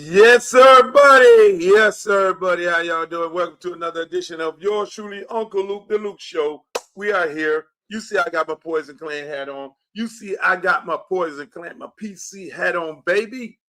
Yes, sir, buddy. Yes, sir, buddy. How y'all doing? Welcome to another edition of yours truly, Uncle Luke, the Luke Show. We are here. You see, I got my Poison Clan hat on. You see, I got my Poison Clan, my PC hat on, baby.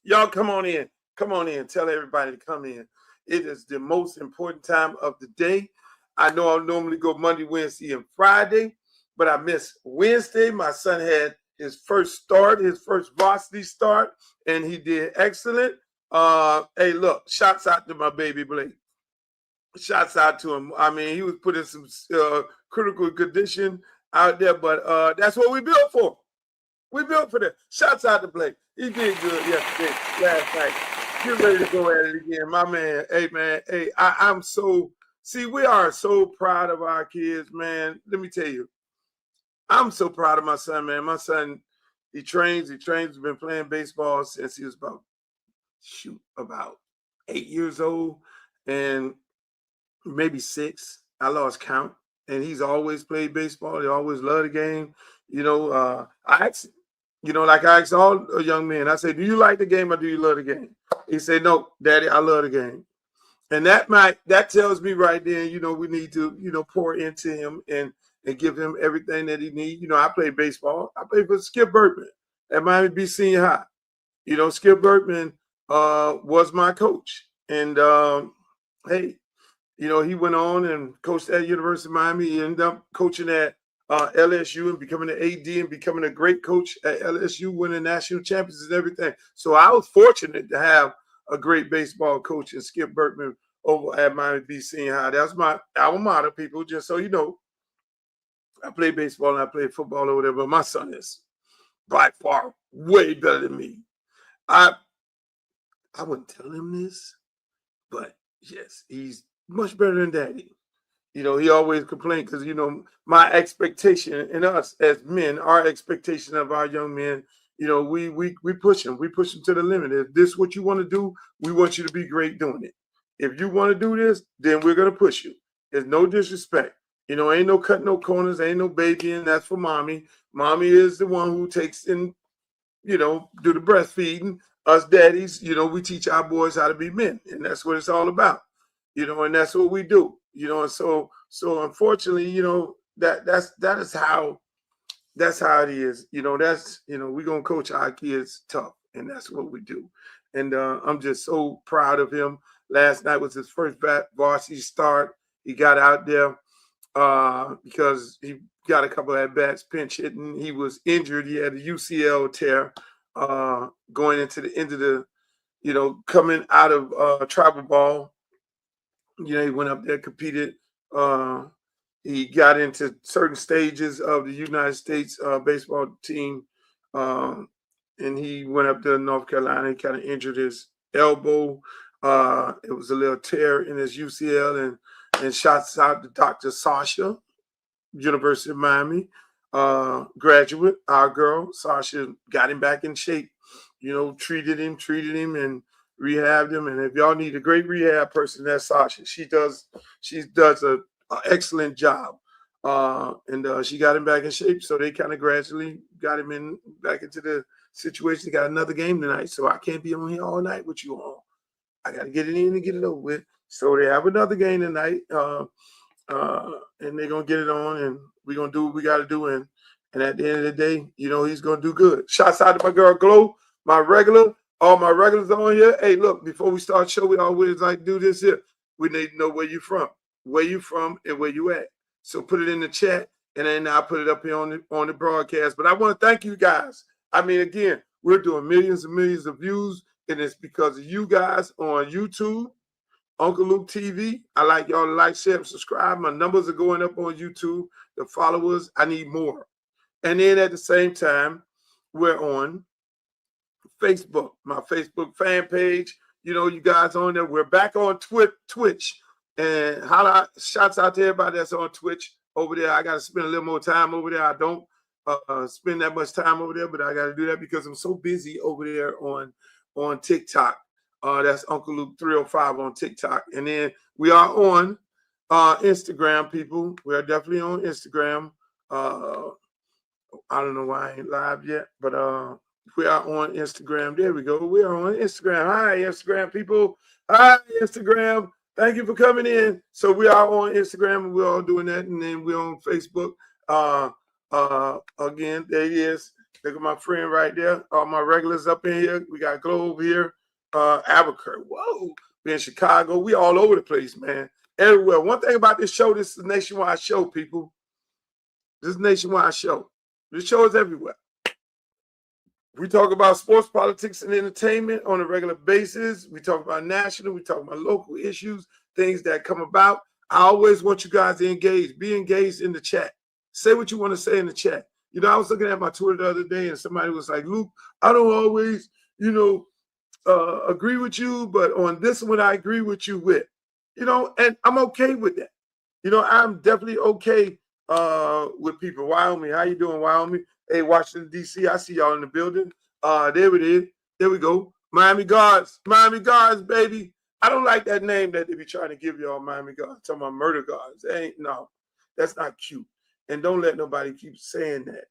Y'all come on in. Come on in. Tell everybody to come in. It is the most important time of the day. I know I normally go Monday, Wednesday, and Friday, but I missed Wednesday. My son had his first start, his first varsity start, and he did excellent. Hey, look, shouts out to my baby Blake. Shouts out to him. I mean, he was put in some critical condition out there, but that's what we built for. We built for that. Shouts out to Blake. He did good yesterday, last night. Get ready to go at it again. My man, hey, I'm so, we are so proud of our kids, man. Let me tell you, I'm so proud of my son, man. My son, he trains, he's been playing baseball since he was about 8 years old and maybe 6. I lost count. And he's always played baseball. He always loved the game. You know, I asked him, like I asked all young men, I said, do you like the game or do you love the game? He said, no, Daddy, I love the game. And that tells me right then, we need to, pour into him and give him everything that he needs. I played baseball. I played for Skip Bertman at Miami Beach Senior High. Skip Bertman was my coach. And, hey, he went on and coached at University of Miami. He ended up coaching at LSU and becoming an AD and becoming a great coach at LSU, winning national champions and everything. So I was fortunate to have a great baseball coach in Skip Bertman over at Miami Beach Senior High. That's my alma mater, people, just so you know. I played baseball and I played football over there, but my son is by far way better than me. I wouldn't tell him this, but yes, he's much better than Daddy. He always complained because, my expectation and us as men, our expectation of our young men, we push them. We push them to the limit. If this is what you want to do, we want you to be great doing it. If you want to do this, then we're going to push you. There's no disrespect. Ain't no cutting no corners. Ain't no babying. That's for mommy. Mommy is the one who takes in, do the breastfeeding. Us daddies, we teach our boys how to be men. And that's what it's all about. And that's what we do. And so unfortunately, that's how it is. We're gonna coach our kids tough, and that's what we do. And I'm just so proud of him. Last night was his first varsity start. He got out there because he got a couple of at-bats, pinch hitting. He was injured. He had a UCL tear going into the end of the, coming out of travel ball. He went up there, competed. He got into certain stages of the United States baseball team, and he went up to North Carolina. He kind of injured his elbow. It was a little tear in his UCL, and shouts out to Dr. Sasha, University of Miami, graduate. Our girl Sasha got him back in shape. Treated him, and rehabbed him. And if y'all need a great rehab person, that's Sasha. She does an excellent job. And she got him back in shape. So they kind of gradually got him back into the situation. They got another game tonight. So I can't be on here all night with you all. I got to get it in and get it over with. So they have another game tonight. And they're going to get it on, and we're going to do what we got to do. And at the end of the day, he's going to do good. Shouts out to my girl Glow, all my regulars on here. Hey, look, before we start the show, we always like to do this here. We need to know where you from, and where you at. So put it in the chat, and then I'll put it up here on the broadcast. But I want to thank you guys. I mean, again, we're doing millions and millions of views, and it's because of you guys on YouTube, Uncle Luke TV. I like y'all to like, share, and subscribe. My numbers are going up on YouTube. The followers, I need more. And then at the same time, we're on Facebook, my Facebook fan page. You guys on there. We're back on Twitch. And shouts out to everybody that's on Twitch over there. I got to spend a little more time over there. I don't spend that much time over there, but I got to do that because I'm so busy over there on TikTok. That's Uncle Luke 305 on TikTok. And then we are on Instagram, people. We are definitely on Instagram. I don't know why I ain't live yet, but We are on Instagram. There we go. We are on Instagram. Hi, Instagram people. Hi, Instagram. Thank you for coming in. So we are on Instagram, and we're all doing that. And then we're on Facebook. Again, there he is. Look at my friend right there. All my regulars up in here. We got Globe here. Albuquerque. Whoa. We're in Chicago. We all over the place, man. Everywhere. One thing about this show, this is a nationwide show, people. This is a nationwide show. This show is everywhere. We talk about sports, politics, and entertainment on a regular basis. We talk about national. We talk about local issues, things that come about. I always want you guys to engage. Be engaged in the chat. Say what you want to say in the chat. You know, I was looking at my Twitter the other day, and somebody was like, Luke, I don't always, agree with you, but on this one, I agree with you with. And I'm okay with that. I'm definitely okay with people. Wyoming, how you doing, Wyoming? Hey, Washington, D.C., I see y'all in the building. There it is. There we go. Miami Guards, baby. I don't like that name that they be trying to give y'all, Miami Guards. Talking about murder guards. No, that's not cute. And don't let nobody keep saying that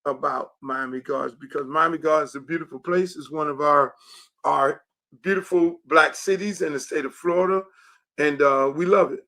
about Miami Guards, because Miami Guards is a beautiful place. It's one of our beautiful Black cities in the state of Florida, and we love it.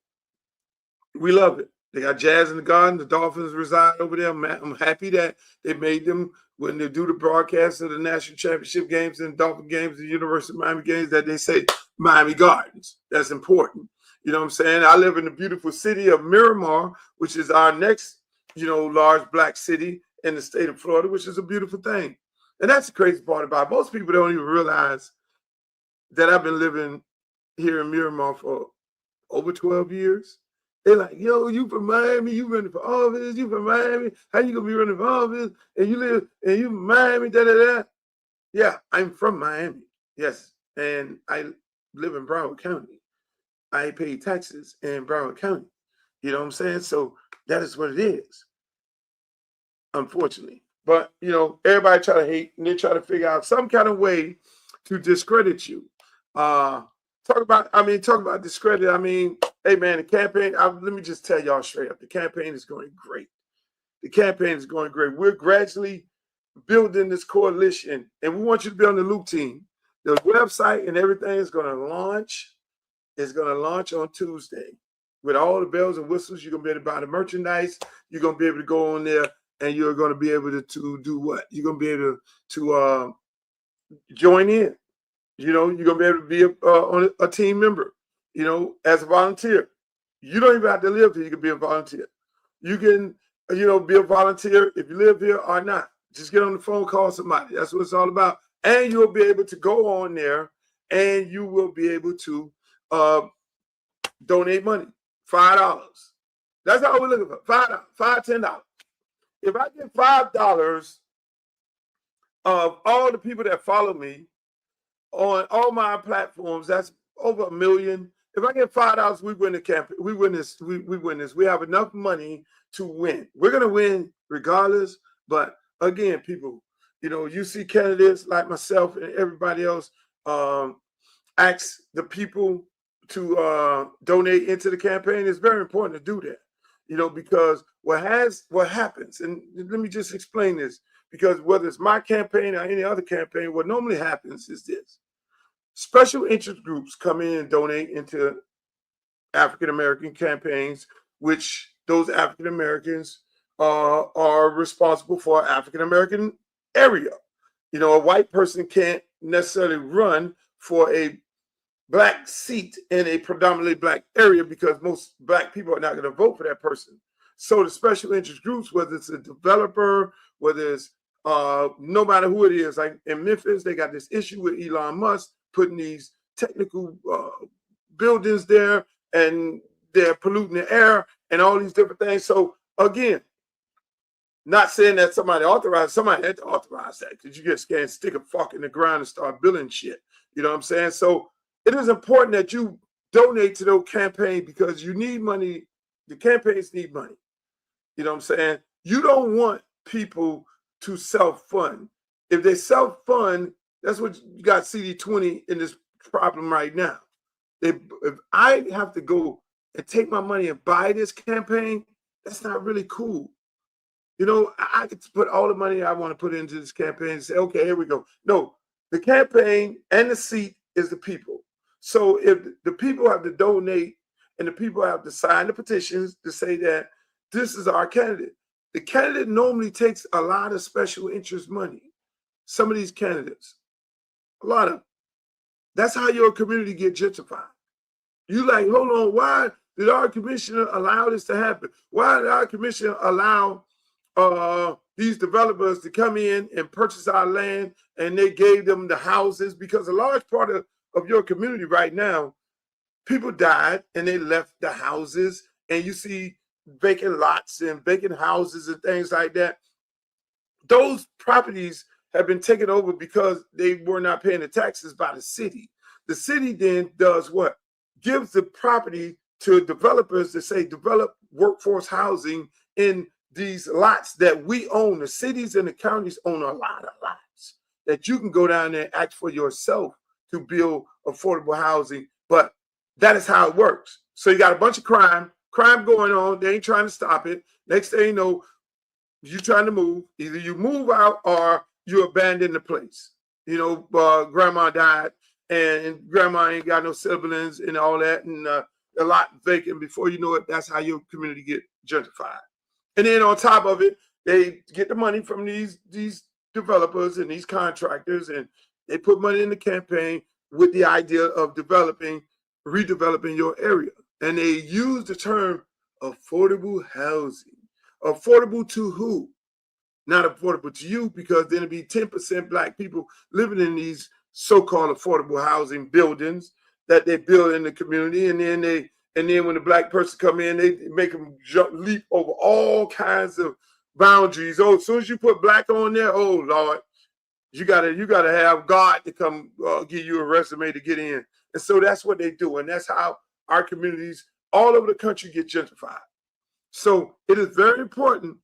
We love it. They got Jazz in the Garden. The Dolphins reside over there. I'm happy that they made them, when they do the broadcast of the national championship games and Dolphin games and University of Miami games, that they say Miami Gardens. That's important. You know what I'm saying? I live in the beautiful city of Miramar, which is our next, large Black city in the state of Florida, which is a beautiful thing. And that's the crazy part about it. Most people don't even realize that I've been living here in Miramar for over 12 years. They're like, yo, you from Miami, you running for office, you from Miami, how you gonna be running for office? And you from Miami, da-da-da. Yeah, I'm from Miami, yes. And I live in Broward County. I pay taxes in Broward County. You know what I'm saying? So that is what it is, unfortunately. But, everybody try to hate, and they try to figure out some kind of way to discredit you. Talk about discredit. Hey, man, the campaign, let me just tell y'all straight up, the campaign is going great. The campaign is going great. We're gradually building this coalition, and we want you to be on the Luke team. The website and everything is going to launch. It's going to launch on Tuesday with all the bells and whistles. You're going to be able to buy the merchandise. You're going to be able to go on there, and you're going to be able to do what? You're going to be able to join in. You're going to be able to be on a team member, as a volunteer. You don't even have to live here. You can be a volunteer. You can, be a volunteer if you live here or not. Just get on the phone, call somebody. That's what it's all about. And you'll be able to go on there, and you will be able to donate money, $5. That's all we're looking for, $5, $10. If I get $5 of all the people that follow me on all my platforms, that's over 1 million. If I get $5, we win the campaign. We win this. We win this. We have enough money to win. We're gonna win regardless. But again, people, you see candidates like myself and everybody else ask the people to donate into the campaign. It's very important to do that. Because what happens, and let me just explain this, because whether it's my campaign or any other campaign, what normally happens is this. Special interest groups come in and donate into African-American campaigns, which those African-Americans are responsible for African-American area. A white person can't necessarily run for a Black seat in a predominantly Black area because most Black people are not going to vote for that person. So the special interest groups, whether it's a developer, whether it's no matter who it is, like in Memphis, they got this issue with Elon Musk putting these technical buildings there, and they're polluting the air and all these different things. So again, not saying that somebody had to authorize that, because you just can't stick a fork in the ground and start building shit. You know what I'm saying? So it is important that you donate to those campaigns, because you need money. The campaigns need money. You know what I'm saying? You don't want people to self-fund. If they self-fund, that's what you got CD20 in this problem right now. If I have to go and take my money and buy this campaign, that's not really cool. You know, I could put all the money I want to put into this campaign and say, okay, here we go. No, the campaign and the seat is the people. So if the people have to donate and the people have to sign the petitions to say that this is our candidate, the candidate normally takes a lot of special interest money. Some of these candidates, a lot of them. That's how your community get gentrified. You like, hold on, why did our commissioner allow this to happen? Why did our commissioner allow these developers to come in and purchase our land, and they gave them the houses? Because a large part of your community right now, people died and they left the houses, and you see vacant lots and vacant houses and things like that. Those properties have been taken over because they were not paying the taxes by the city. The city then does what? Gives the property to developers to say, develop workforce housing in these lots that we own. The cities and the counties own a lot of lots that you can go down there and act for yourself to build affordable housing. But that is how it works. So you got a bunch of crime going on. They ain't trying to stop it. Next thing you know, you're trying to move. Either you move out or you abandon the place. You know, grandma died and grandma ain't got no siblings and all that, and a lot vacant. Before you know it, that's how your community get gentrified. And then on top of it, they get the money from these developers and these contractors, and they put money in the campaign with the idea of redeveloping your area. And they use the term affordable housing. Affordable to who? Not affordable to you, because then it'd be 10% Black people living in these so-called affordable housing buildings that they build in the community. And then when the Black person come in, they make them leap over all kinds of boundaries. Oh, as soon as you put Black on there, oh Lord, you gotta have God to come give you a resume to get in. And so that's what they do, and that's how our communities all over the country get gentrified. So it is very important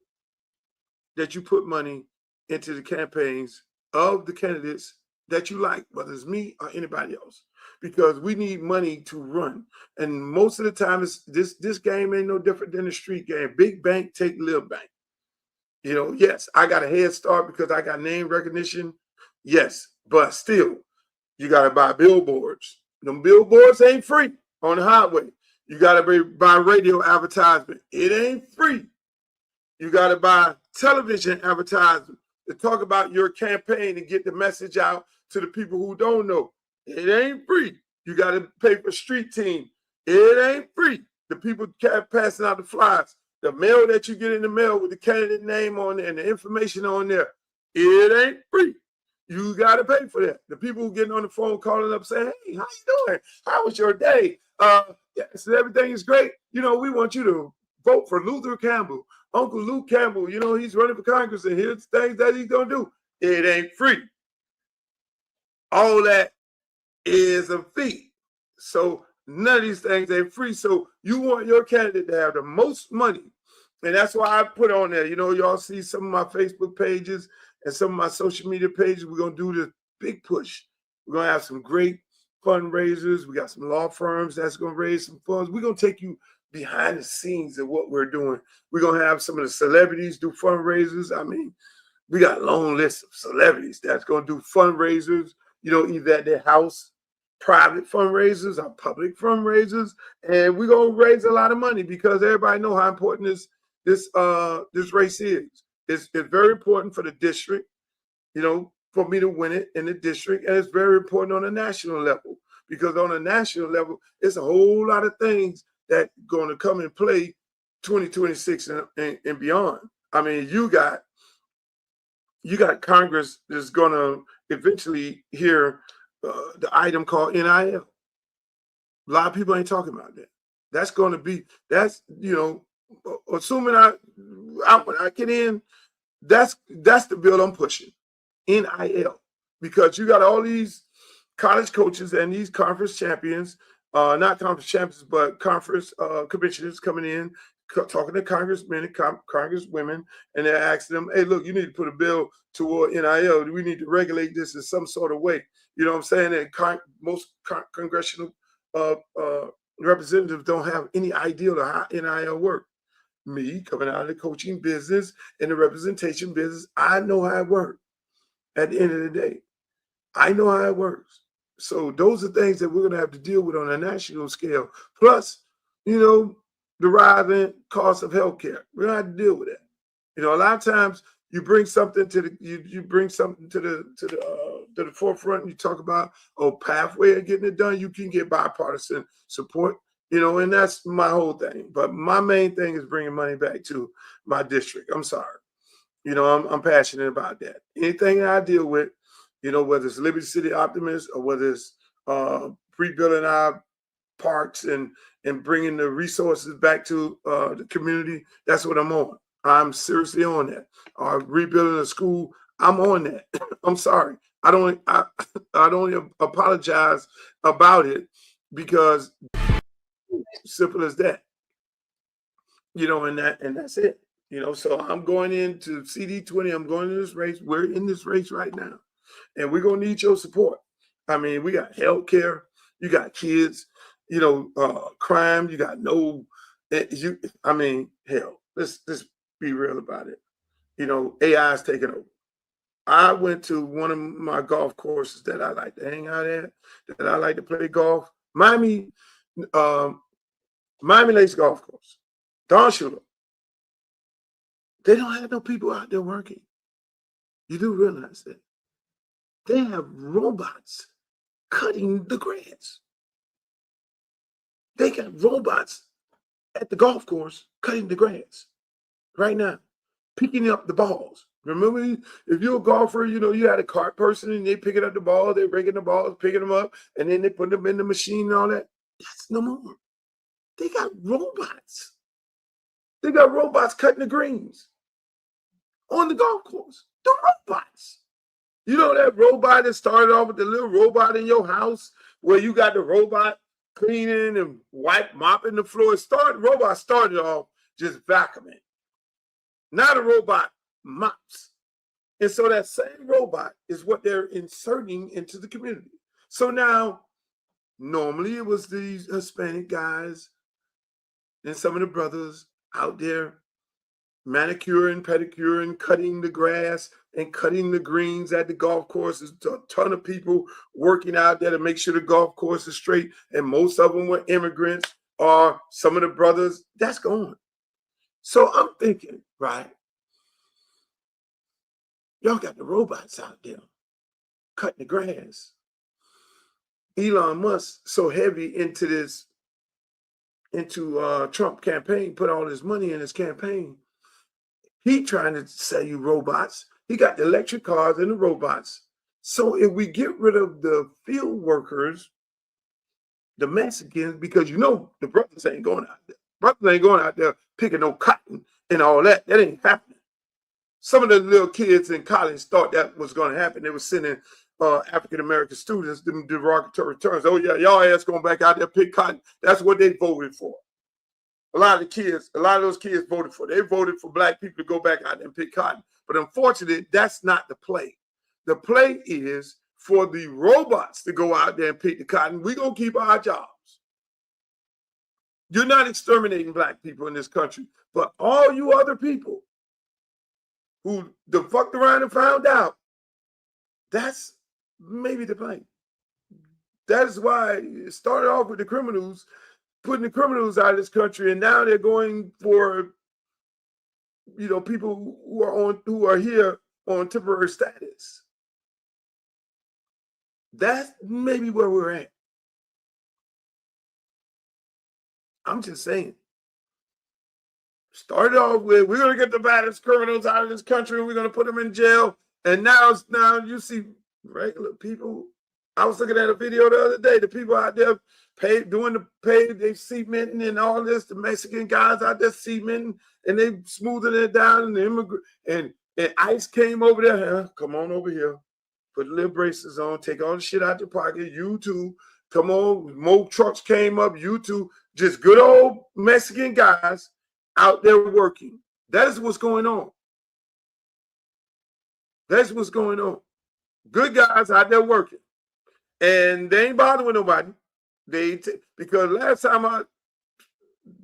that you put money into the campaigns of the candidates that you like, whether it's me or anybody else, because we need money to run. And most of the time, this game ain't no different than the street game. Big bank take little bank. You know, yes, I got a head start because I got name recognition. Yes, but still, you got to buy billboards. Them billboards ain't free on the highway. You got to buy radio advertisement. It ain't free. You got to buy television advertisement to talk about your campaign and get the message out to the people who don't know. It ain't free. You got to pay for street team. It ain't free. The people passing out the flyers, the mail that you get in the mail with the candidate name on there and the information on there, it ain't free. You got to pay for that. The people who getting on the phone calling up saying, hey, how you doing? How was your day? Yes, everything is great. You know, we want you to vote for Luther Campbell. Uncle Luke Campbell, you know, he's running for Congress and here's things that he's going to do. It ain't free. All that is a fee. So none of these things ain't free. So you want your candidate to have the most money. And that's why I put on there, you know, y'all see some of my Facebook pages and some of my social media pages. We're going to do this big push. We're going to have some great fundraisers. We got some law firms that's going to raise some funds. We're going to take you behind the scenes of what we're doing. We're going to have some of the celebrities do fundraisers. I mean, we got a long list of celebrities that's going to do fundraisers, you know, either at their house, private fundraisers or public fundraisers. And we're going to raise a lot of money because everybody know how important this race is. It's very important for the district, you know, for me to win it in the district. And it's very important on a national level, because on a national level, it's a whole lot of things that going to come and play 2026 and beyond. I mean, you got Congress that's going to eventually hear the item called NIL. A lot of people ain't talking about that. That's going to be, that's, you know, assuming when I get in, that's the bill I'm pushing, NIL, because you got all these college coaches and these conference champions, not conference champions, but conference commissioners coming in, talking to congressmen and congresswomen, and they're asking them, hey, look, you need to put a bill toward NIL. We need to regulate this in some sort of way. You know what I'm saying? And most congressional representatives don't have any idea of how NIL works. me coming out of the coaching business and the representation business, I know how it works. At the end of the day, I know how it works. So those are things that we're going to have to deal with on a national scale. Plus, the rising cost of healthcare. We're going to have to deal with that. A lot of times you bring something to the you bring something to the forefront. And you talk about pathway of getting it done. You can get bipartisan support. And that's my whole thing. But my main thing is bringing money back to my district. I'm sorry. I'm passionate about that. Anything I deal with, whether it's Liberty City Optimist or whether it's rebuilding our parks and bringing the resources back to the community, that's what I'm on. I'm seriously on that. Or rebuilding a school, I'm on that. I'm sorry. I don't apologize about it because simple as that. And that's it. So I'm going into CD20. I'm going in this race. We're in this race right now. And we're going to need your support. I mean, we got healthcare. You got kids, crime. You got hell, let's be real about it. AI is taking over. I went to one of my golf courses that I like to hang out at, that I like to play golf. Miami Lakes Golf Course. Don Shula. They don't have no people out there working. You do realize that. They have robots cutting the grass. They got robots at the golf course cutting the grass right now, picking up the balls. Remember, if you're a golfer, you had a cart person and they picking up the ball, they're breaking the balls, picking them up, and then they put them in the machine and all that. That's no more. They got robots. They got robots cutting the greens on the golf course. The robots. That robot that started off with the little robot in your house where you got the robot cleaning and mopping the floor. Robot started off just vacuuming. Now the robot mops. And so that same robot is what they're inserting into the community. So now, normally it was these Hispanic guys and some of the brothers out there manicuring, pedicuring, cutting the grass and cutting the greens at the golf course. There's a ton of people working out there to make sure the golf course is straight. And most of them were immigrants or some of the brothers. That's gone. So I'm thinking, right? Y'all got the robots out there cutting the grass. Elon Musk so heavy into Trump campaign, put all his money in his campaign. He trying to sell you robots. He got the electric cars and the robots. So if we get rid of the field workers, the Mexicans, because the brothers ain't going out there. Brothers ain't going out there picking no cotton and all that. That ain't happening. Some of the little kids in college thought that was going to happen. They were sending African-American students them derogatory terms. Oh, yeah, y'all ass going back out there pick cotton. That's what they voted for. A lot of those kids voted for. They voted for black people to go back out there and pick cotton. But unfortunately, that's not the play. The play is for the robots to go out there and pick the cotton. We're going to keep our jobs. You're not exterminating black people in this country. But all you other people who fucked around and found out, that's maybe the play. That is why it started off with the criminals, putting the criminals out of this country, and now they're going for people who are here on temporary status. That's maybe where we're at. I'm just saying. Started off with, we're going to get the baddest criminals out of this country and we're going to put them in jail. And now you see regular people. I was looking at a video the other day, the people out there they cementing and all this, the Mexican guys out there cementing and they smoothing it down, and the immigrant and ICE came over there. Come on over here, put the little braces on, take all the shit out your pocket. You too, come on. More trucks came up. You too, just good old Mexican guys out there working. That is what's going on. That's what's going on. Good guys out there working, and they ain't bothering nobody. Because last time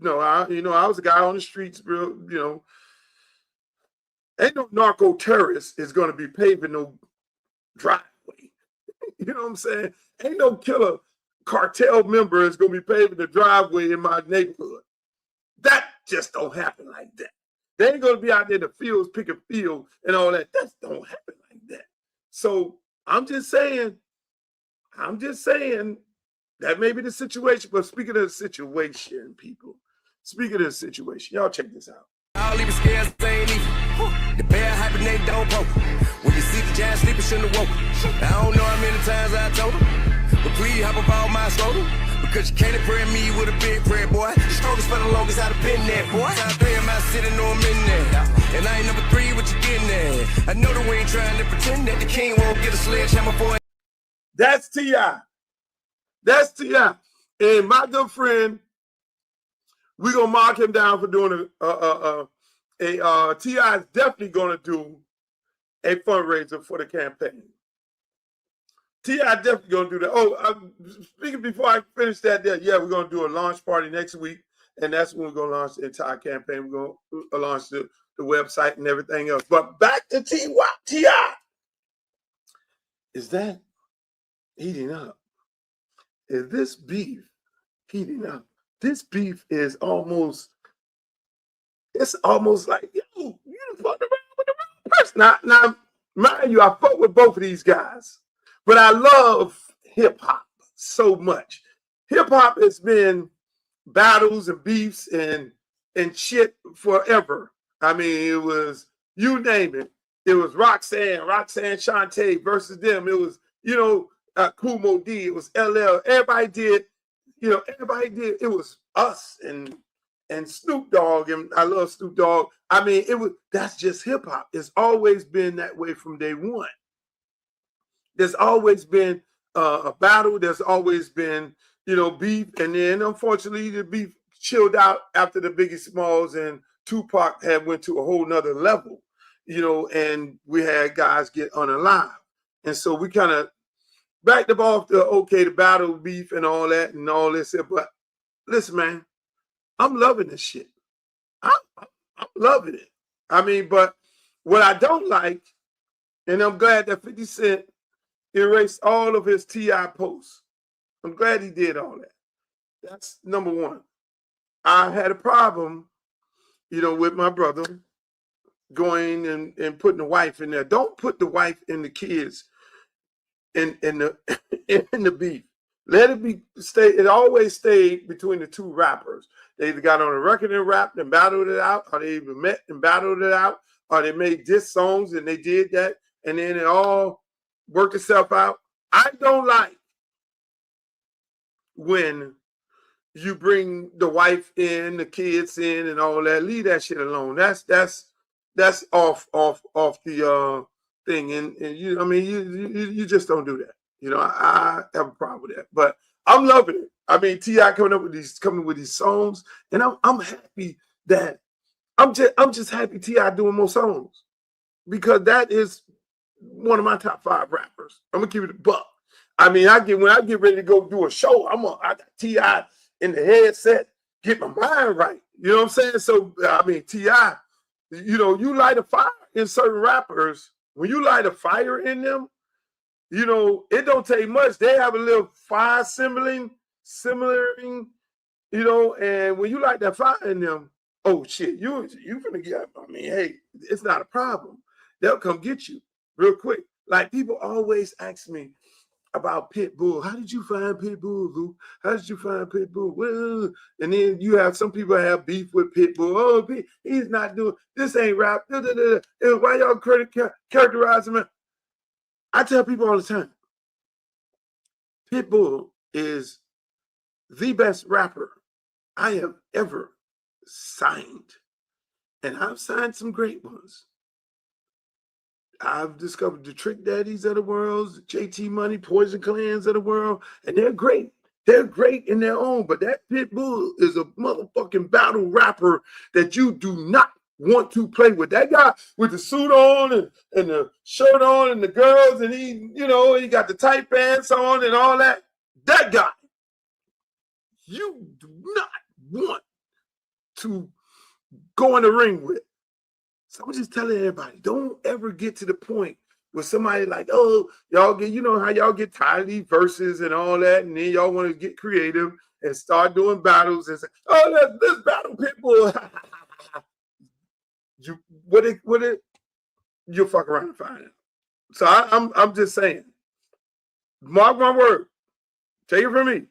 I was a guy on the streets, real. Ain't no narco terrorist is going to be paving no driveway. You know what I'm saying? Ain't no killer cartel member is going to be paving the driveway in my neighborhood. That just don't happen like that. They ain't going to be out there in the fields picking field and all that. That don't happen like that. So I'm just saying that may be the situation. But speaking of the situation, people, y'all check this out. All even scared ain't even. The bear hibernate don't poke. When you see the giant sleeping, shouldn't have woke. I don't know how many times I told him, but please hop up all my shoulder. Because you can't pray me with a big prayer, boy. The strongest for the longest I've been there, boy. Top 3 in my city, know I'm in there. And I ain't number 3, what you getting there? I know the way ain't trying to pretend that the king won't get a sledgehammer for it. That's T.I. And my good friend, we're going to mark him down for doing T.I. is definitely going to do a fundraiser for the campaign. T.I. definitely going to do that. Oh, speaking before I finish that, yeah, we're going to do a launch party next week, and that's when we're going to launch the entire campaign. We're going to launch the website and everything else. But back to T.I. Is that heating up? Is this beef heating up? This beef is almost like, yo, you fucked around with the wrong person. Now, mind you, I fuck with both of these guys, but I love hip hop so much. Hip hop has been battles and beefs and shit forever. I mean, it was, you name it. It was Roxanne Shante versus them. It was, Kumo D. It was LL. Everybody did. It was us and Snoop Dogg, and I love Snoop Dogg. I mean, that's just hip hop. It's always been that way from day one. There's always been a battle. There's always been, beef. And then unfortunately the beef chilled out after the Biggie Smalls and Tupac had went to a whole nother level, and we had guys get unalive. And so we kind of backed up off the battle beef and all that and all this. But listen, man, I'm loving this shit. I'm loving it. I mean, but what I don't like, and I'm glad that 50 Cent erased all of his T.I. posts. I'm glad he did all that. That's number one. I had a problem, with my brother going and putting the wife in there. Don't put the wife and the kids in the beef. Let it stay. It always stayed between the two rappers. They either got on a record and rapped and battled it out, or they even met and battled it out, or they made diss songs and they did that, and then it all worked itself out. I don't like when you bring the wife in, the kids in, and all that. Leave that shit alone. That's off the thing. And you just don't do that. I have a problem with that. But I'm loving it. I mean, T.I. coming with these songs, and I'm happy that I'm just happy T.I. doing more songs, because that is one of my top 5 rappers. I'm gonna keep it a buck. I mean, when I get ready to go do a show, I got T.I. in the headset, get my mind right. You know what I'm saying? So I mean, T.I., you light a fire in certain rappers. When you light a fire in them, it don't take much. They have a little fire simmering, and when you light that fire in them, oh shit, you finna get. I mean, hey, it's not a problem. They'll come get you real quick. Like, people always ask me about Pitbull. How did you find Pitbull, Luke? How did you find Pitbull? Well, and then you have some people have beef with Pitbull. Oh, he's not doing this. Ain't rap. Why y'all characterize him? I tell people all the time, Pitbull is the best rapper I have ever signed. And I've signed some great ones. I've discovered the Trick Daddies of the world, JT Money, Poison Clans of the world, and they're great. They're great in their own, but that Pitbull is a motherfucking battle rapper that you do not want to play with. That guy with the suit on and the shirt on and the girls, and he got the tight pants on and all that. That guy, you do not want to go in the ring with. So I'm just telling everybody, don't ever get to the point where somebody like, oh, y'all get, you know how y'all get tired of these verses and all that, and then y'all want to get creative and start doing battles and say, oh, let's battle Pitbull. You'll fuck around and find it. So I'm just saying, mark my word, take it from me.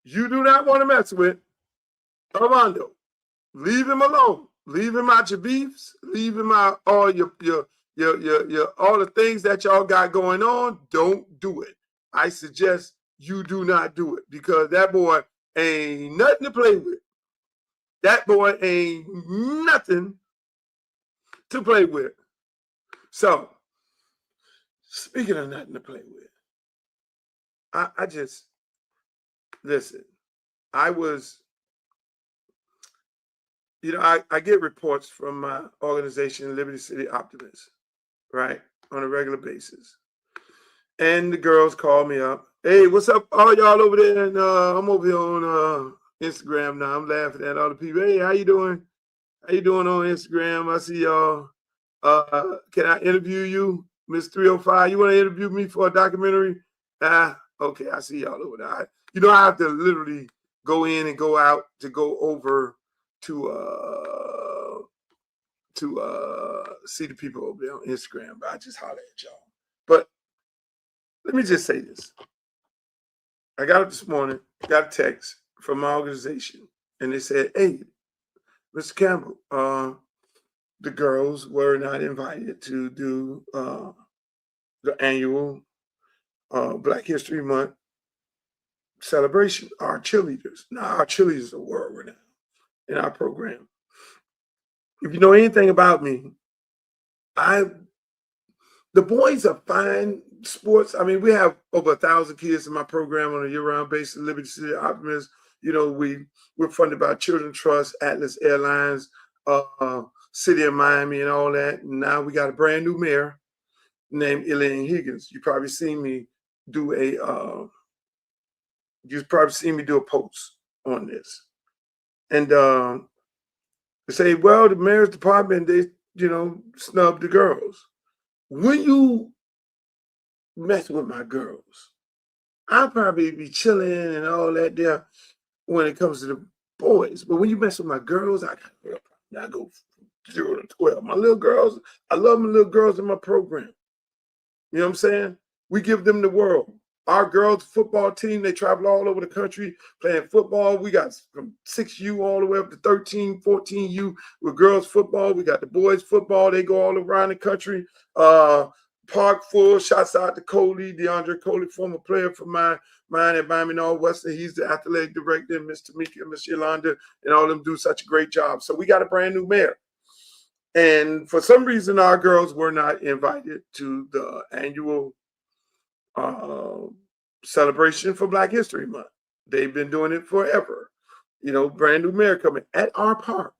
You do not want to mess with Armando. Leave him alone. Leave him out your beefs. Leave him out all your all the things that y'all got going on. Don't do it. I suggest you do not do it because that boy ain't nothing to play with. That boy ain't nothing to play with. So, speaking of nothing to play with, I just, listen, I was, you know, I get reports from my organization, Liberty City Optimists, right, on a regular basis. And the girls call me up. Hey, what's up, all y'all over there? And I'm over here on Instagram now. I'm laughing at all the people. Hey, how you doing? How you doing on Instagram? I see y'all. Can I interview you, Miss 305? You want to interview me for a documentary? Okay, I see y'all over there. You know, I have to literally go in and go out to go over to see the people over there on Instagram, but I just holler at y'all. But let me just say this. I got up this morning, got a text from my organization, and they said, hey, Mr. Campbell, the girls were not invited to do the annual Black History Month celebration. Our cheerleaders. Now, our cheerleaders are world renowned in our program. If you know anything about me, the boys are fine sports. I mean, we have over 1,000 kids in my program on a year-round basis. Liberty City Optimists. You know, we're funded by Children's Trust, Atlas Airlines, City of Miami, and all that. And now we got a brand new mayor named Eileen Higgins. You probably seen me do a post on this. And they say, well, the mayor's department, they, you know, snub the girls. When you mess with my girls, I'll probably be chilling and all that there when it comes to the boys. But when you mess with my girls, I go 0 to 12. My little girls, I love my little girls in my program. You know what I'm saying? We give them the world. Our girls football team, they travel all over the country playing football. We got from 6U all the way up to 13, 14U with girls football. We got the boys football. They go all around the country. Park full. Shouts out to Coley, DeAndre Coley, former player for mine at Miami Northwestern. He's the athletic director, Mr. Mika and Miss Yolanda, and all of them do such a great job. So we got a brand new mayor. And for some reason, our girls were not invited to the annual celebration for Black History Month. They've been doing it forever. You know, brand new mayor coming at our park.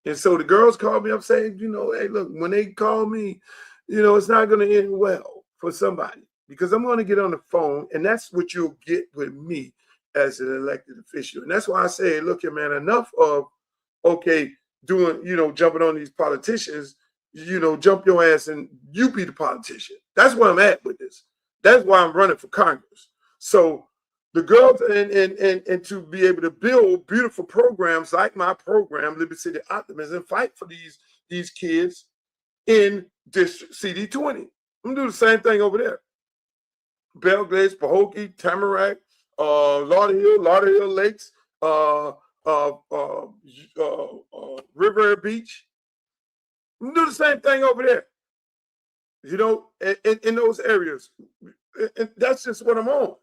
And so the girls called me up saying, you know, hey, look, when they call me, you know, it's not going to end well for somebody because I'm going to get on the phone, and that's what you'll get with me as an elected official. And that's why I say, look here, man, enough of, okay, doing, you know, jumping on these politicians, you know, jump your ass and you be the politician. That's where I'm at with this. That's why I'm running for Congress. So the girls and to be able to build beautiful programs like my program, Liberty City Optimism, and fight for these kids in District CD20. I'm gonna do the same thing over there. Belgrade, Pahokee, Tamarack, Lauderdale Lakes, River Beach. I'm gonna do the same thing over there. You know, in those areas. And that's just what I'm on.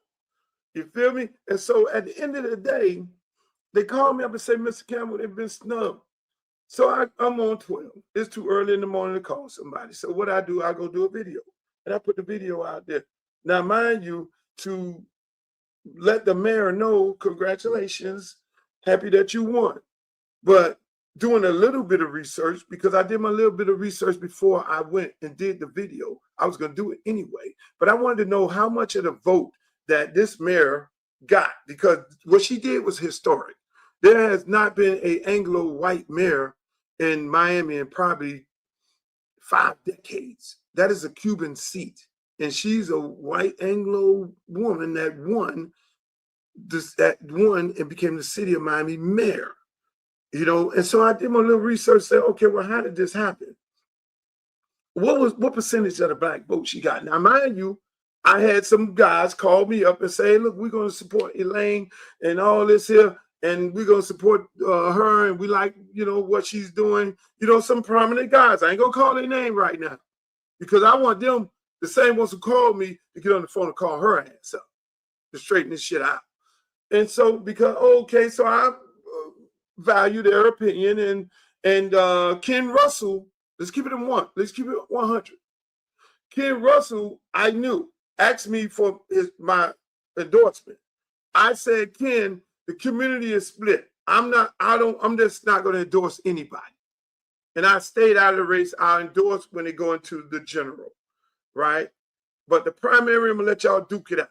You feel me? And so at the end of the day, they call me up and say, Mr. Campbell, they've been snubbed. So I'm on 12. It's too early in the morning to call somebody. So what I do, I go do a video. And I put the video out there. Now, mind you, to let the mayor know, congratulations, happy that you won. But doing a little bit of research, because I did my little bit of research before I went and did the video. I was going to do it anyway. But I wanted to know how much of the vote that this mayor got, because what she did was historic. There has not been an Anglo-white mayor in Miami in probably 5 decades. That is a Cuban seat. And she's a white Anglo woman that won and became the city of Miami mayor. And so I did my little research, said, okay, well, how did this happen? What percentage of the black vote she got? Now, mind you, I had some guys call me up and say, look, we're going to support Elaine and all this here, and we're going to support her, and we like, what she's doing. Some prominent guys. I ain't going to call their name right now because I want them, the same ones who called me, to get on the phone and call her ass up to straighten this shit out. And so, so I value their opinion, and Ken Russell, let's keep it in one. Let's keep it 100. Ken Russell, I knew, asked me for my endorsement. I said, Ken, the community is split. I'm just not going to endorse anybody. And I stayed out of the race. I endorse when they go into the general, right? But the primary, I'm going to let y'all duke it out,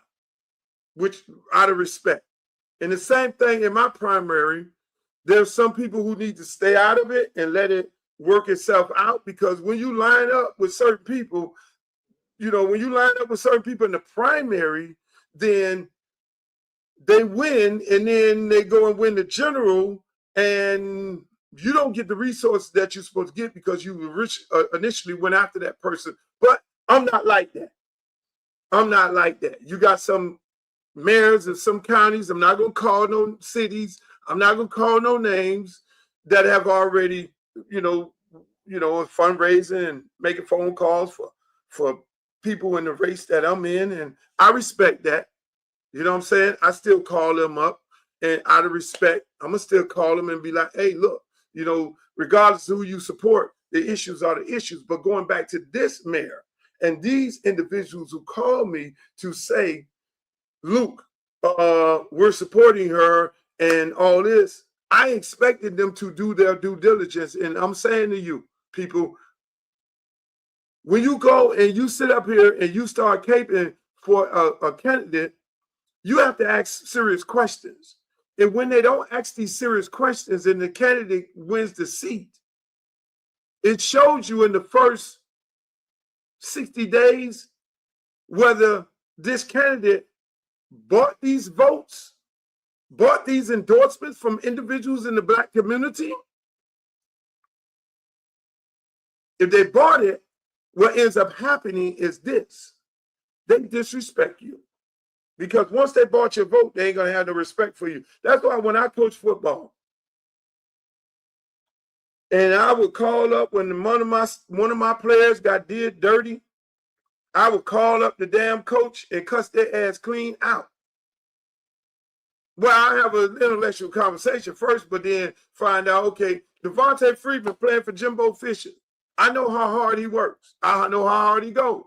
which out of respect. And the same thing in my primary, there's some people who need to stay out of it and let it work itself out, because when you line up with certain people, in the primary, then they win, and then they go and win the general, and you don't get the resources that you're supposed to get because you initially went after that person. But I'm not like that. You got some mayors of some counties, I'm not going to call no cities, I'm not going to call no names, that have already, fundraising and making phone calls for people in the race that I'm in. And I respect that. You know what I'm saying? I still call them up, and out of respect, I'm going to still call them and be like, hey, look, regardless of who you support, the issues are the issues. But going back to this mayor and these individuals who call me to say, Luke, we're supporting her and all this, I expected them to do their due diligence. And I'm saying to you, people, when you go and you sit up here and you start caping for a candidate, you have to ask serious questions. And when they don't ask these serious questions and the candidate wins the seat, it shows you in the first 60 days whether this candidate bought these votes, bought these endorsements from individuals in the black community. If they bought it, what ends up happening is this: they disrespect you. Because once they bought your vote, they ain't gonna have no respect for you. That's why when I coach football, and I would call up when one of my players did dirty, I would call up the damn coach and cuss their ass clean out. Well, I have an intellectual conversation first, but then find out, okay, Devontae Freeman playing for Jimbo Fisher. I know how hard he works. I know how hard he goes.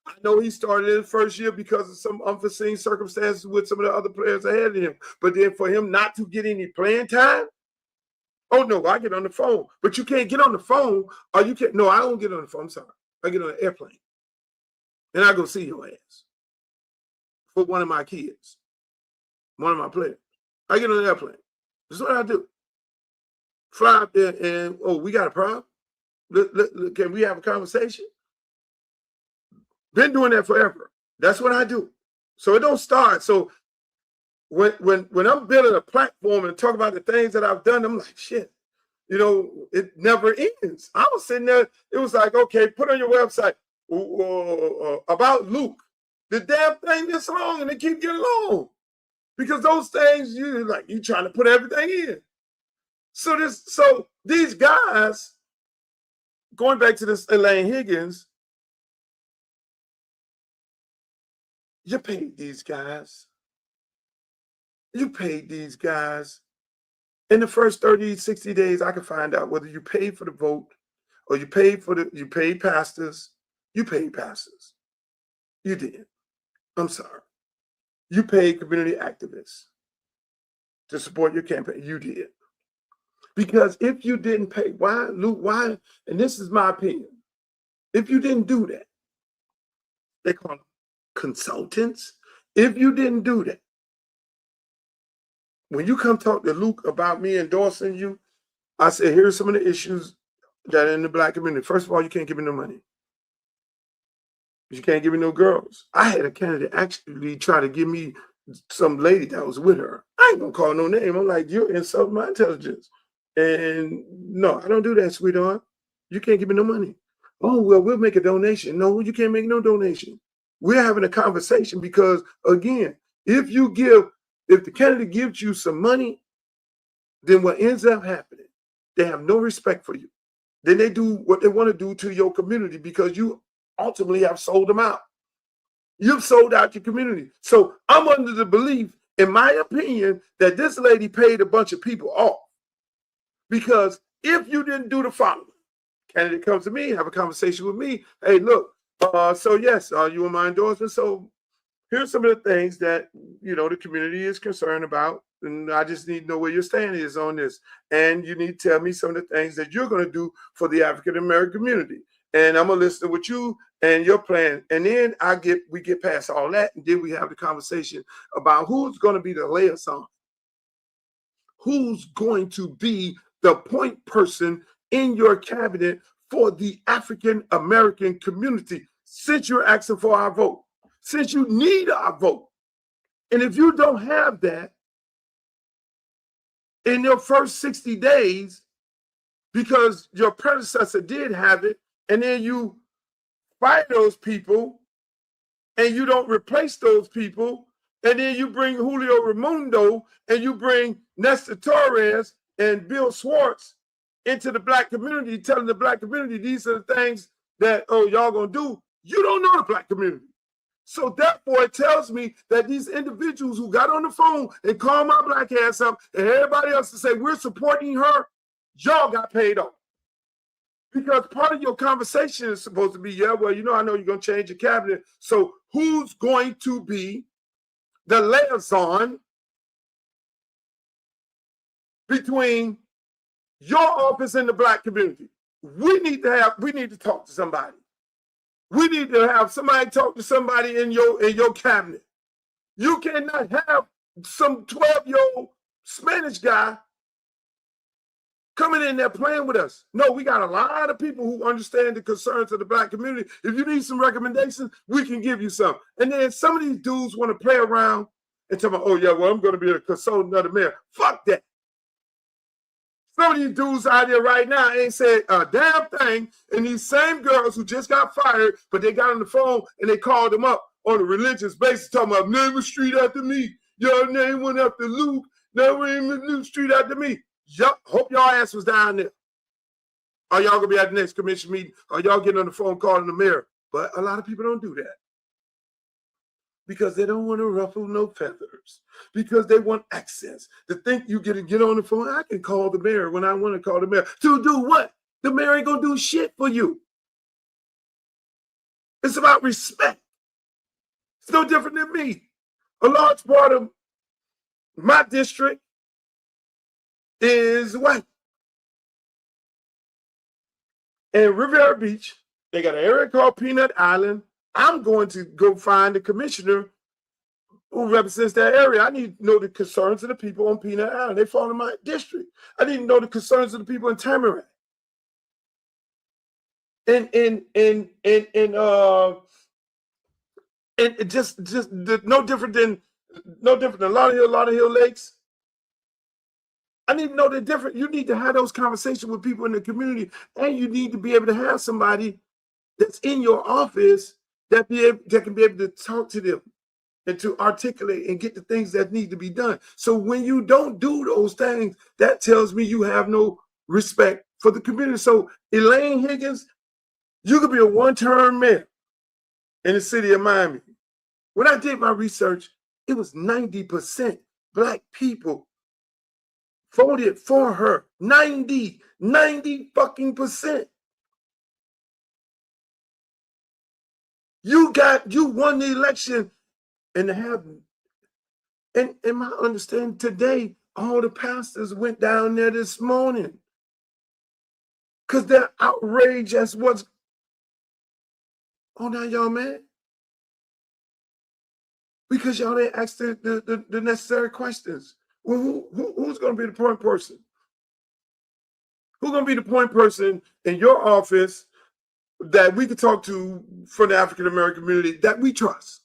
I know he started in the first year because of some unforeseen circumstances with some of the other players ahead of him. But then for him not to get any playing time, oh no, I get on the phone. But you can't get on the phone, or you can't. No, I don't get on the phone. I'm sorry. I get on an airplane, and I go see your ass for one of my kids, one of my players. I get on an airplane. That's what I do. Fly out there and, oh, we got a problem? Can we have a conversation? Been doing that forever. That's what I do. So it don't start. So when I'm building a platform and talk about the things that I've done, I'm like, shit, it never ends. I was sitting there. It was like, okay, put on your website about Luke. The damn thing this long, and they keep getting long because those things you trying to put everything in. So these guys, going back to this Eileen Higgins, you paid these guys. You paid these guys. In the first 30, 60 days, I can find out whether you paid for the vote or you paid pastors. You paid pastors. You did. I'm sorry. You paid community activists to support your campaign. You did. Because if you didn't pay, why, Luke, why? And this is my opinion. If you didn't do that, they call them consultants. If you didn't do that, when you come talk to Luke about me endorsing you, I said, here's some of the issues that are in the black community. First of all, you can't give me no money. You can't give me no girls. I had a candidate actually try to give me some lady that was with her. I ain't gonna call no name. I'm like, you're insulting my intelligence. And no, I don't do that, sweetheart. You can't give me no money. Oh, well, we'll make a donation. No, you can't make no donation. We're having a conversation because, again, if the candidate gives you some money, then what ends up happening, they have no respect for you. Then they do what they want to do to your community because you ultimately have sold them out. You've sold out your community. So I'm under the belief, in my opinion, that this lady paid a bunch of people off. Because if you didn't do the following, candidate comes to me, have a conversation with me. Hey, look, so yes, you in my endorsement? So here's some of the things that, the community is concerned about. And I just need to know where your stand is on this. And you need to tell me some of the things that you're going to do for the African-American community. And I'm going to listen with you and your plan. And then we get past all that. And then we have the conversation about who's going to be the liaison. Who's going to be the point person in your cabinet for the African-American community, since you're asking for our vote, since you need our vote. And if you don't have that in your first 60 days, because your predecessor did have it, and then you fire those people, and you don't replace those people, and then you bring Julio Raimundo, and you bring Nestor Torres and Bill Schwartz into the black community, telling the black community these are the things that, y'all gonna do. You don't know the black community. So therefore, it tells me that these individuals who got on the phone and called my black ass up and everybody else to say, we're supporting her, y'all got paid off. Because part of your conversation is supposed to be, I know you're going to change your cabinet. So who's going to be the liaison between your office and the black community? We need to talk to somebody. We need to have somebody talk to somebody in your cabinet. You cannot have some 12-year-old Spanish guy coming in there playing with us. No, we got a lot of people who understand the concerns of the black community. If you need some recommendations, we can give you some. And then some of these dudes want to play around and tell me, I'm going to be a consultant of the mayor. Fuck that. Some of these dudes out there right now ain't said a damn thing. And these same girls who just got fired, but they got on the phone and they called them up on a religious basis, talking about name a street after me. Your name went after Luke. Name a new street after me. Hope y'all ass was down there. Are y'all gonna be at the next commission meeting? Are y'all getting on the phone calling the mayor? But a lot of people don't do that because they don't want to ruffle no feathers, because they want access. To think you get on the phone, I can call the mayor when I want to call the mayor. To do what? The mayor ain't gonna do shit for you. It's about respect. It's no different than me. A large part of my district is white. In Riviera Beach, they got an area called Peanut Island. I'm going to go find the commissioner who represents that area. I need to know the concerns of the people on Peanut Island. They fall in my district. I need to know the concerns of the people in Tamarack. And just no different than Lauderdale Lakes. I need to know the difference. You need to have those conversations with people in the community, and you need to be able to have somebody that's in your office that can be able to talk to them and to articulate and get the things that need to be done. So when you don't do those things, that tells me you have no respect for the community. So Eileen Higgins, you could be a one-term mayor in the city of Miami. When I did my research, it was 90% black people voted for her. 90 fucking percent. You won the election and my understanding today, all the pastors went down there this morning because they're outraged as what's. Oh, now y'all mad? Because y'all didn't ask the necessary questions. Who's going to be the point person? Who's going to be the point person in your office that we can talk to from the African American community that we trust?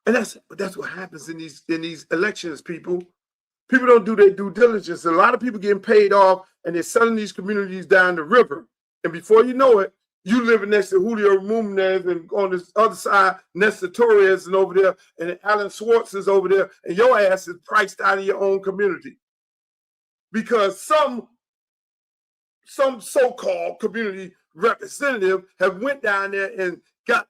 And that's what happens in these elections, people. People don't do their due diligence. A lot of people getting paid off, and they're selling these communities down the river. And before you know it, you living next to Julio Muñoz, and on this other side, Nestor Torres and over there, and Alan Schwartz is over there, and your ass is priced out of your own community. Because some so-called community representative have went down there and got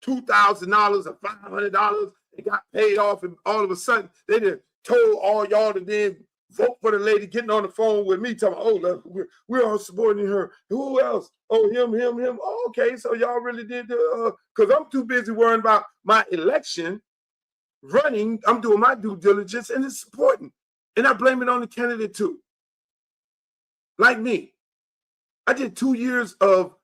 $2,000 or $500 and got paid off, and all of a sudden they done told all y'all to then vote for the lady getting on the phone with me, talking, oh, look, we're all supporting her. Who else? Oh, him. Oh, okay, so y'all really did because I'm too busy worrying about my election, running. I'm doing my due diligence, and it's important. And I blame it on the candidate too. Like me. I did 2 years of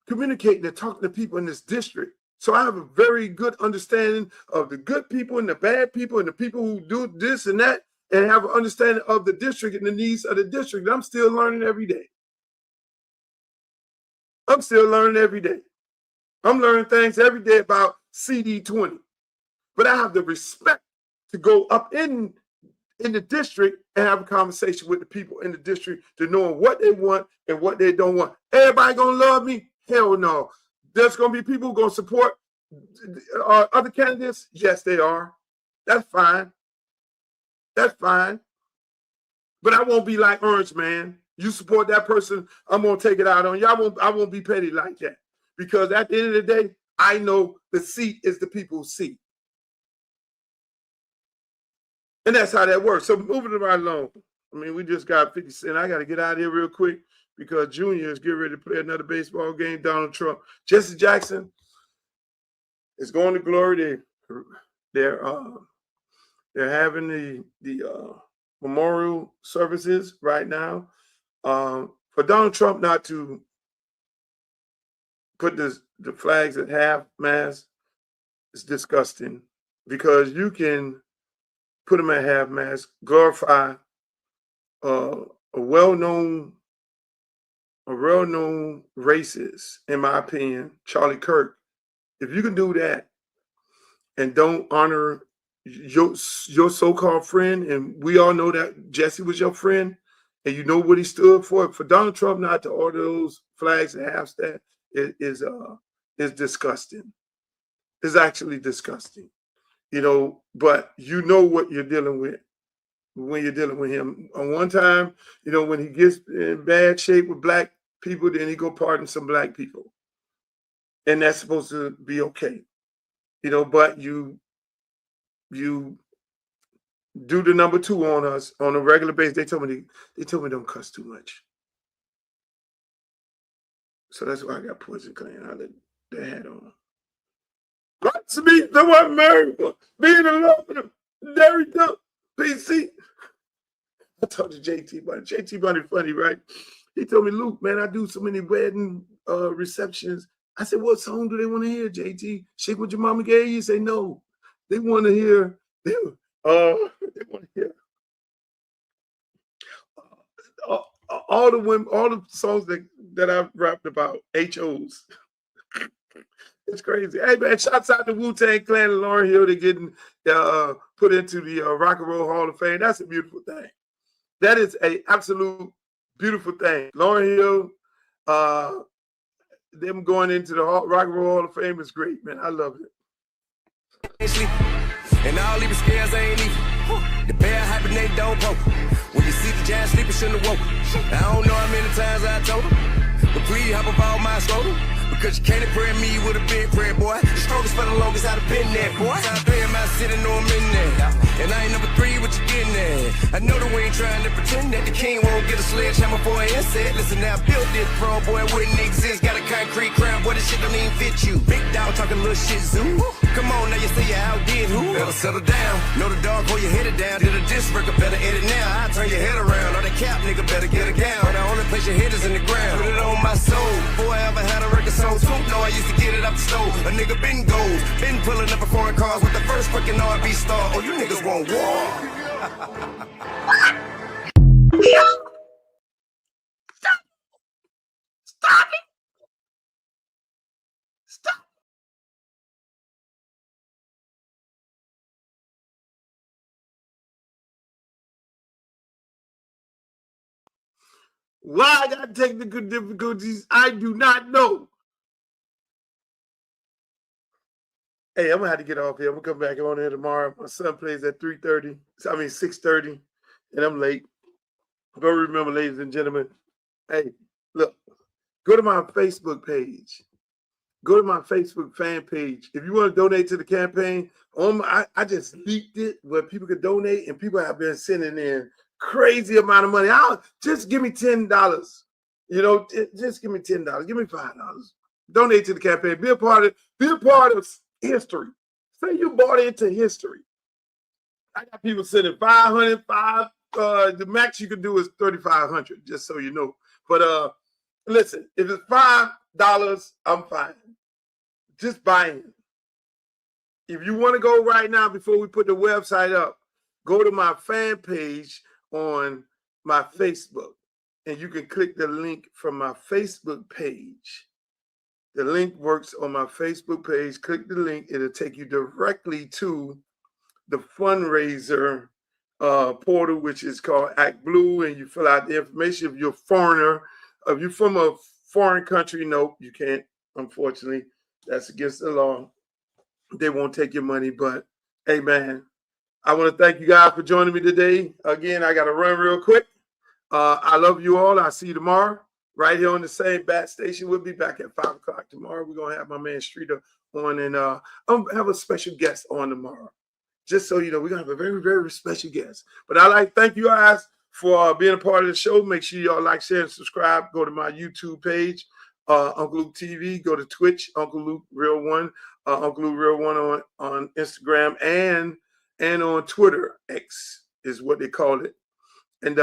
communicating and talking to people in this district. So I have a very good understanding of the good people and the bad people and the people who do this and that, and have an understanding of the district and the needs of the district. I'm still learning every day. I'm still learning every day. I'm learning things every day about CD20. But I have the respect to go up in the district and have a conversation with the people in the district to know what they want and what they don't want. Everybody gonna love me? Hell no. There's gonna be people who gonna support other candidates? Yes, they are. That's fine. That's fine. But I won't be like Orange Man. You support that person, I'm gonna take it out on you. I won't be petty like that. Because at the end of the day, I know the seat is the people's seat. And that's how that works. So moving right along. I mean, we just got 50 Cent. I got to get out of here real quick because Junior is getting ready to play another baseball game. Donald Trump. Jesse Jackson is going to glory. They're having the memorial services right now. For Donald Trump not to put the flags at half-mast is disgusting, because you can put them at half-mast, glorify a well-known racist, in my opinion, Charlie Kirk. If you can do that and don't honor your so-called friend, and we all know that Jesse was your friend, and you know what he stood for Donald Trump not to order those flags at half-mast is disgusting. It's actually disgusting. You know, but you know what you're dealing with when you're dealing with him. On one time, you know, when he gets in bad shape with black people, then he go pardon some black people. And that's supposed to be okay. You know, but you do the number two on us on a regular basis. They told me don't cuss too much. So that's why I got Poison Clan. I let that hat on. Right to me, the one married one, being in love with him, very dumb, PC. I talked to JT Bunny. JT Bunny funny, right? He told me, Luke, man, I do so many wedding receptions. I said, what song do they want to hear, JT? Shake What Your Mama Gave You? He said, no. They want to hear, they want to hear all the women, all the songs that I've rapped about, HOs. It's crazy. Hey, man, shouts out to Wu-Tang Clan and Lauryn Hill. They're getting put into the Rock and Roll Hall of Fame. That's a beautiful thing. That is an absolute beautiful thing. Lauryn Hill, them going into the Rock and Roll Hall of Fame is great, man. I love it. And all even scares ain't even. The bear hibernate don't poke. When you see the giant sleeping, shouldn't have woke. I don't know how many times I told him, but please hop up all my scrotum. Because you can't pray me with a big prayer, boy. The strongest for the longest I've been there, boy. Top 3 in my city, know I'm in there. And I ain't number 3, what you getting at? I know the way ain't trying to pretend that the king won't get a sledgehammer for an insect. Listen, now I built this pro, boy, wouldn't exist. Got a concrete crown, boy, this shit don't even fit you. Big dog talking little shit zoo. Come on, now you say you outdid who? Better settle down. Know the dog, hold your head down. Did a disc record, better edit now. I turn your head around. All that cap, nigga, better get a gown. But the only place your head is in the ground. Put it on my soul. Before I ever had a record song, Snoop, no, I used to get it up the stove. A nigga been gold, been pulling up in foreign cars with the first freaking R&B star. Oh, you niggas want war. Stop it! Stop! Why I got technical difficulties, I do not know. Hey, I'm gonna have to get off here. I'm gonna come back on here tomorrow. My son plays at 6:30, and I'm late. But remember, ladies and gentlemen, hey, look, go to my Facebook page. Go to my Facebook fan page. If you want to donate to the campaign, I just leaked it where people can donate, and people have been sending in crazy amount of money. Just give me $10. You know, just give me $10. Give me $5. Donate to the campaign. Be a part of history. Say you bought into history. I got people sending $500. The max you can do is $3,500, just so you know. But listen, if it's $5, I'm fine. Just buying. If you want to go right now before we put the website up, go to my fan page on my Facebook, and you can click the link from my Facebook page. The link works on my Facebook page. Click the link. It'll take you directly to the fundraiser portal, which is called Act Blue, and you fill out the information. If you're a foreigner, if you're from a foreign country, no, you can't, unfortunately. That's against the law. They won't take your money, but hey, man, I want to thank you guys for joining me today. Again, I got to run real quick. I love you all. I'll see you tomorrow right here on the same bat station. We'll be back at 5 o'clock tomorrow. We're going to have my man Streeter on, and I'm going to have a special guest on tomorrow. Just so you know, we're going to have a very, very special guest. But I'd like to thank you guys for being a part of the show. Make sure y'all like, share, and subscribe. Go to my YouTube page, Uncle Luke TV. Go to Twitch, Uncle Luke Real One, Uncle Luke Real One on Instagram and on Twitter. X is what they call it. And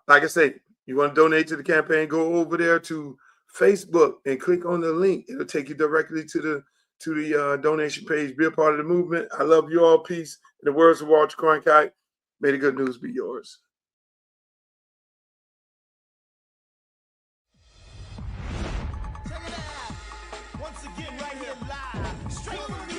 like I say, you want to donate to the campaign, go over there to Facebook and click on the link. It'll take you directly to the donation page. Be a part of the movement. I love you all. Peace. In the words of Walter Cronkite, may the good news be yours. Check it out. Once again, right here live. Straight from